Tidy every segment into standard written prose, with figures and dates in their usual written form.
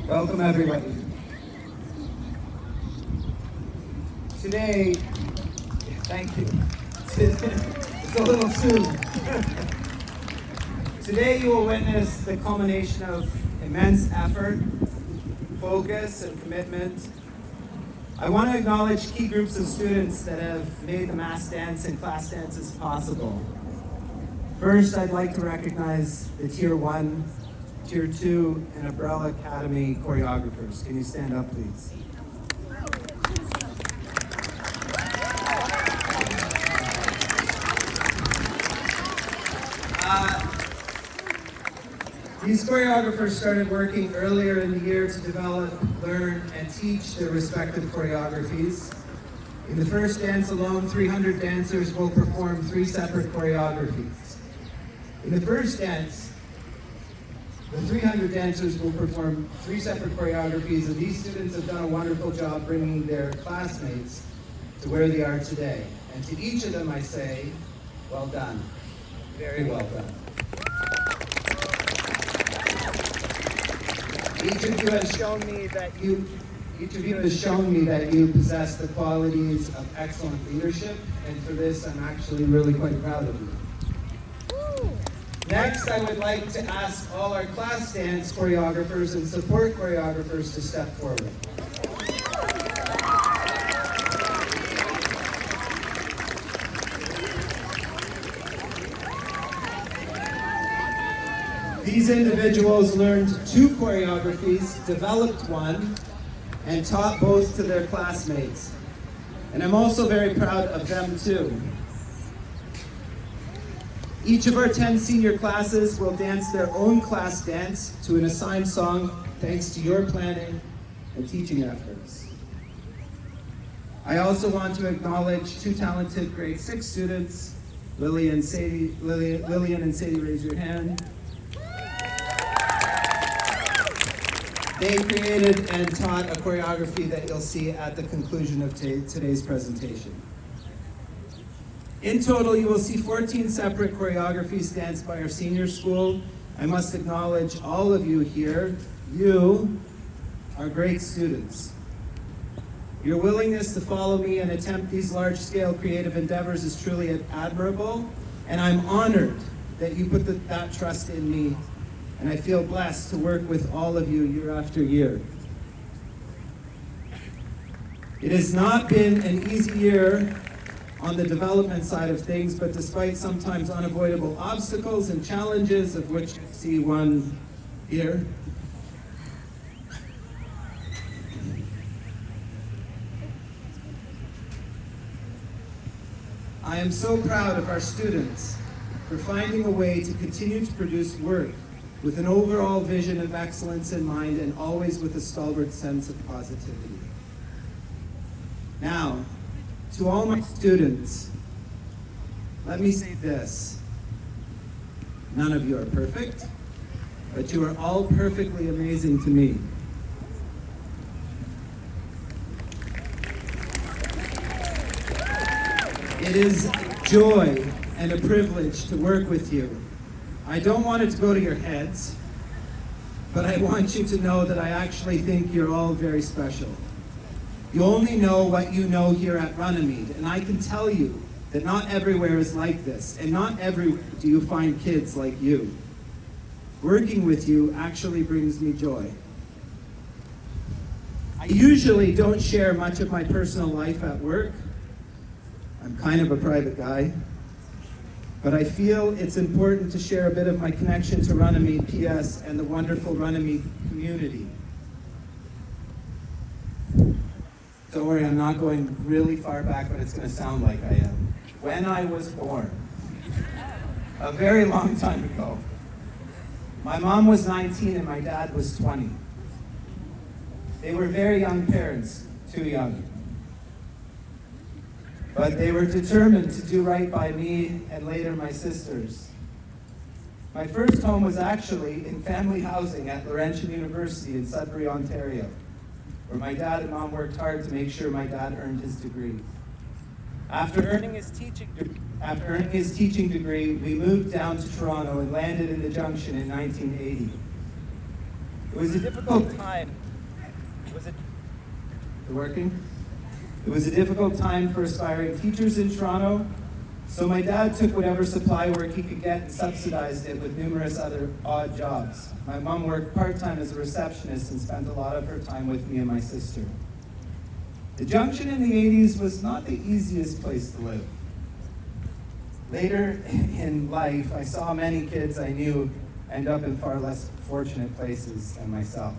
Welcome, everybody. Today, thank you. It's a little soon. Today you will witness the culmination of immense effort, focus, and commitment. I want to acknowledge key groups of students that have made the mass dance and class dances possible. First, I'd like to recognize the Tier 1, Tier 2, and Umbrella Academy choreographers. Can you stand up, please? These choreographers started working earlier in the year to develop, learn, and teach their respective choreographies. In the first dance alone, 300 dancers will perform 3 separate choreographies. In the first dance, the 300 dancers will perform 3 separate choreographies, and these students have done a wonderful job bringing their classmates to where they are today. And to each of them I say, well done. Very well done. Each of you has shown me that you possess the qualities of excellent leadership, and for this I'm actually really quite proud of you. Next, I would like to ask all our class dance choreographers and support choreographers to step forward. These individuals learned 2 choreographies, developed one, and taught both to their classmates. And I'm also very proud of them too. Each of our 10 senior classes will dance their own class dance to an assigned song thanks to your planning and teaching efforts. I also want to acknowledge 2 talented grade 6 students, Lillian and Sadie, raise your hand. They created and taught a choreography that you'll see at the conclusion of today's presentation. In total, you will see 14 separate choreographies danced by our senior school. I must acknowledge all of you here. You are great students. Your willingness to follow me and attempt these large-scale creative endeavors is truly admirable, and I'm honored that you put that trust in me, and I feel blessed to work with all of you year after year. It has not been an easy year on the development side of things, but despite sometimes unavoidable obstacles and challenges, of which you see one here, I am so proud of our students for finding a way to continue to produce work with an overall vision of excellence in mind and always with a stalwart sense of positivity. Now, to all my students, let me say this. None of you are perfect, but you are all perfectly amazing to me. It is joy and a privilege to work with you. I don't want it to go to your heads, but I want you to know that I actually think you're all very special. You only know what you know here at Runnymede, and I can tell you that not everywhere is like this, and not everywhere do you find kids like you. Working with you actually brings me joy. I usually don't share much of my personal life at work. I'm kind of a private guy, but I feel it's important to share a bit of my connection to Runnymede, PS, and the wonderful Runnymede community. Don't worry, I'm not going really far back, but it's going to sound like I am. When I was born, a very long time ago, my mom was 19 and my dad was 20. They were very young parents, too young. But they were determined to do right by me and later my sisters. My first home was actually in family housing at Laurentian University in Sudbury, Ontario, where my dad and mom worked hard to make sure my dad earned his degree. After earning his teaching degree, we moved down to Toronto and landed in the Junction in 1980. It was a difficult time. It was a difficult time for aspiring teachers in Toronto, so my dad took whatever supply work he could get and subsidized it with numerous other odd jobs. My mom worked part-time as a receptionist and spent a lot of her time with me and my sister. The Junction in the 80s was not the easiest place to live. Later in life, I saw many kids I knew end up in far less fortunate places than myself.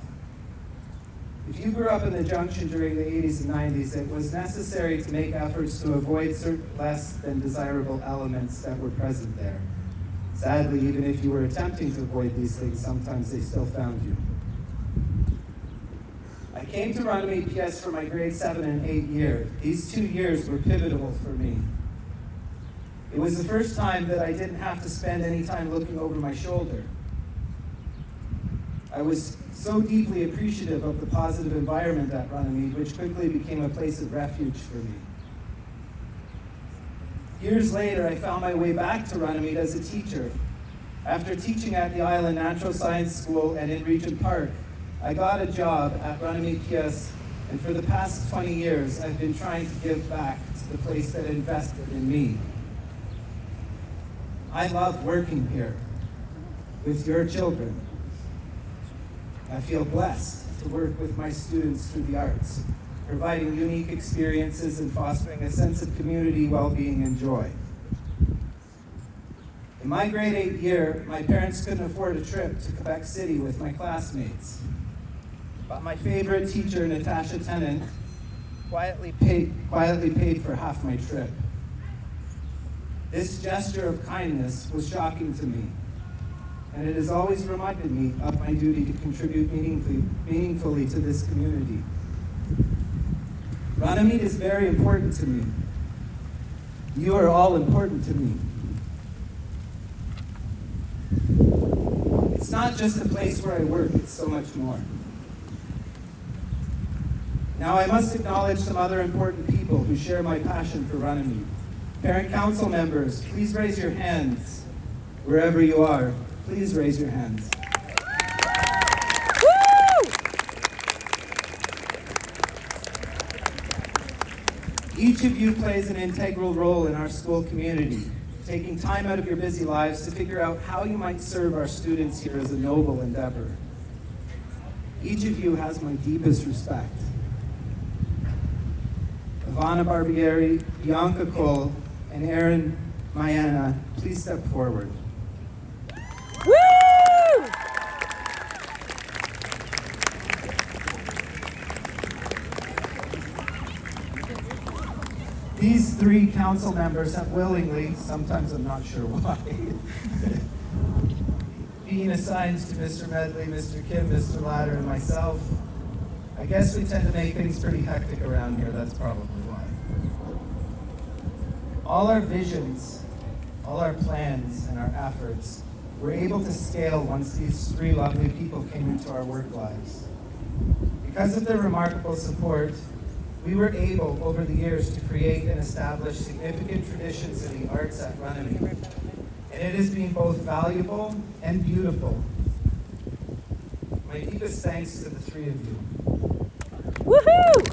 If you grew up in the Junction during the 80s and 90s, it was necessary to make efforts to avoid certain less than desirable elements that were present there. Sadly, even if you were attempting to avoid these things, sometimes they still found you. I came to Runnymede PS for my grade 7 and 8 year. These 2 years were pivotal for me. It was the first time that I didn't have to spend any time looking over my shoulder. I was so deeply appreciative of the positive environment at Runnymede, which quickly became a place of refuge for me. Years later, I found my way back to Runnymede as a teacher. After teaching at the Island Natural Science School and in Regent Park, I got a job at Runnymede PS, and for the past 20 years, I've been trying to give back to the place that invested in me. I love working here with your children. I feel blessed to work with my students through the arts, providing unique experiences and fostering a sense of community, well-being, and joy. In my grade 8 year, my parents couldn't afford a trip to Quebec City with my classmates. But my favorite teacher, Natasha Tennant, quietly paid for half my trip. This gesture of kindness was shocking to me, and it has always reminded me of my duty to contribute meaningfully to this community. Runnymede is very important to me. You are all important to me. It's not just a place where I work, it's so much more. Now I must acknowledge some other important people who share my passion for Runnymede. Parent council members, please raise your hands. Wherever you are, please raise your hands. Each of you plays an integral role in our school community, taking time out of your busy lives to figure out how you might serve our students here as a noble endeavor. Each of you has my deepest respect. Ivana Barbieri, Bianca Cole, and Erin Mayana, please step forward. Woo! These 3 council members have willingly, sometimes I'm not sure why, been assigned to Mr. Medley, Mr. Kim, Mr. Ladder, and myself. I guess we tend to make things pretty hectic around here, that's probably why. All our visions, all our plans, and our efforts were able to scale once these 3 lovely people came into our work lives. Because of their remarkable support, we were able, over the years, to create and establish significant traditions in the arts at Runnymede. And it has been both valuable and beautiful. My deepest thanks to the 3 of you. Woohoo!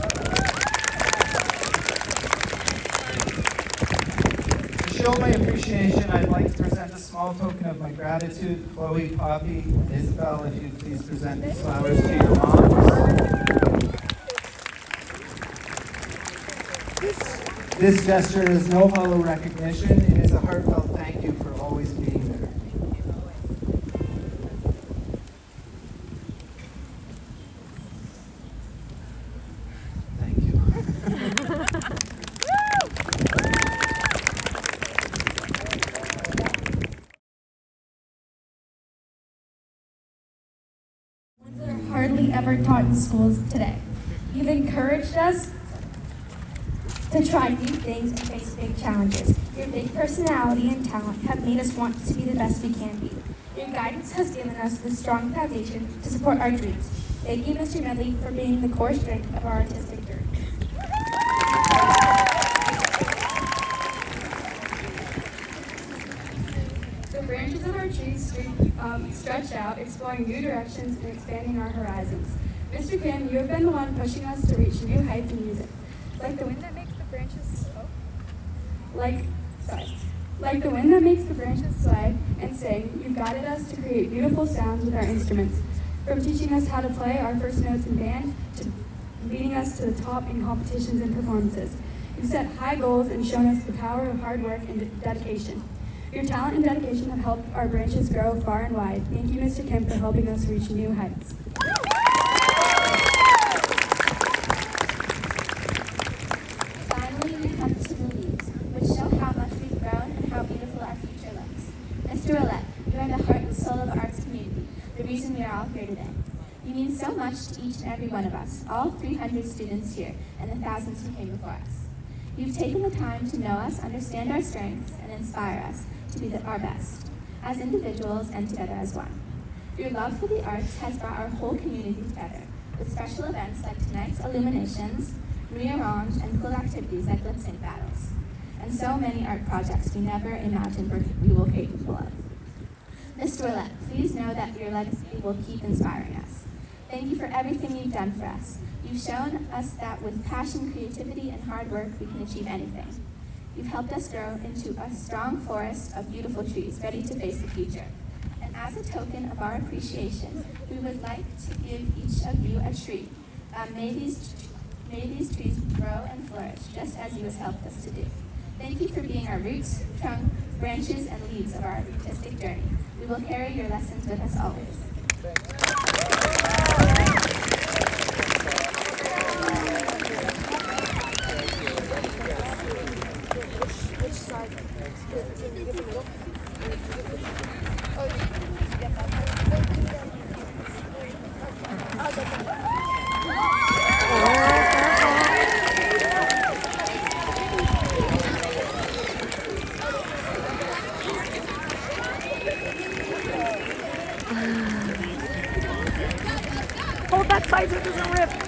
To show my appreciation, I'd like to present a small token of my gratitude. Chloe, Poppy, and Isabel, if you'd please present these flowers to your moms. This gesture is no hollow recognition. It is a heartfelt thank you for always being there. Thank you. Ones that are hardly ever taught in schools today. You've encouraged us to try new things and face big challenges. Your big personality and talent have made us want to be the best we can be. Your guidance has given us the strong foundation to support our dreams. Thank you, Mr. Medley, for being the core strength of our artistic journey. Good branches of our trees stretch out, exploring new directions and expanding our horizons. Mr. Kim, you have been the one pushing us to reach new heights in music. Like the wind that makes the branches Like the wind that makes the branches sway and sing, you've guided us to create beautiful sounds with our instruments. From teaching us how to play our first notes in band to leading us to the top in competitions and performances. You've set high goals and shown us the power of hard work and dedication. Your talent and dedication have helped our branches grow far and wide. Thank you, Mr. Kim, for helping us reach new heights. Finally, we come to the leaves, which show how much we've grown and how beautiful our future looks. Mr. Ouellette, you are the heart and soul of the arts community, the reason we are all here today. You mean so much to each and every one of us, all 300 students here, and the thousands who came before us. You've taken the time to know us, understand our strengths, and inspire us to be our best, as individuals and together as one. Your love for the arts has brought our whole community together, with special events like tonight's Illuminations, Rearrange, and cool activities like lip sync battles, and so many art projects we never imagined we were capable of. Mr. Ouellette, please know that your legacy will keep inspiring us. Thank you for everything you've done for us. You've shown us that with passion, creativity, and hard work, we can achieve anything. You've helped us grow into a strong forest of beautiful trees, ready to face the future. And as a token of our appreciation, we would like to give each of you a tree. May these trees grow and flourish, just as you have helped us to do. Thank you for being our roots, trunk, branches, and leaves of our artistic journey. We will carry your lessons with us always. Hold that side so it doesn't rip.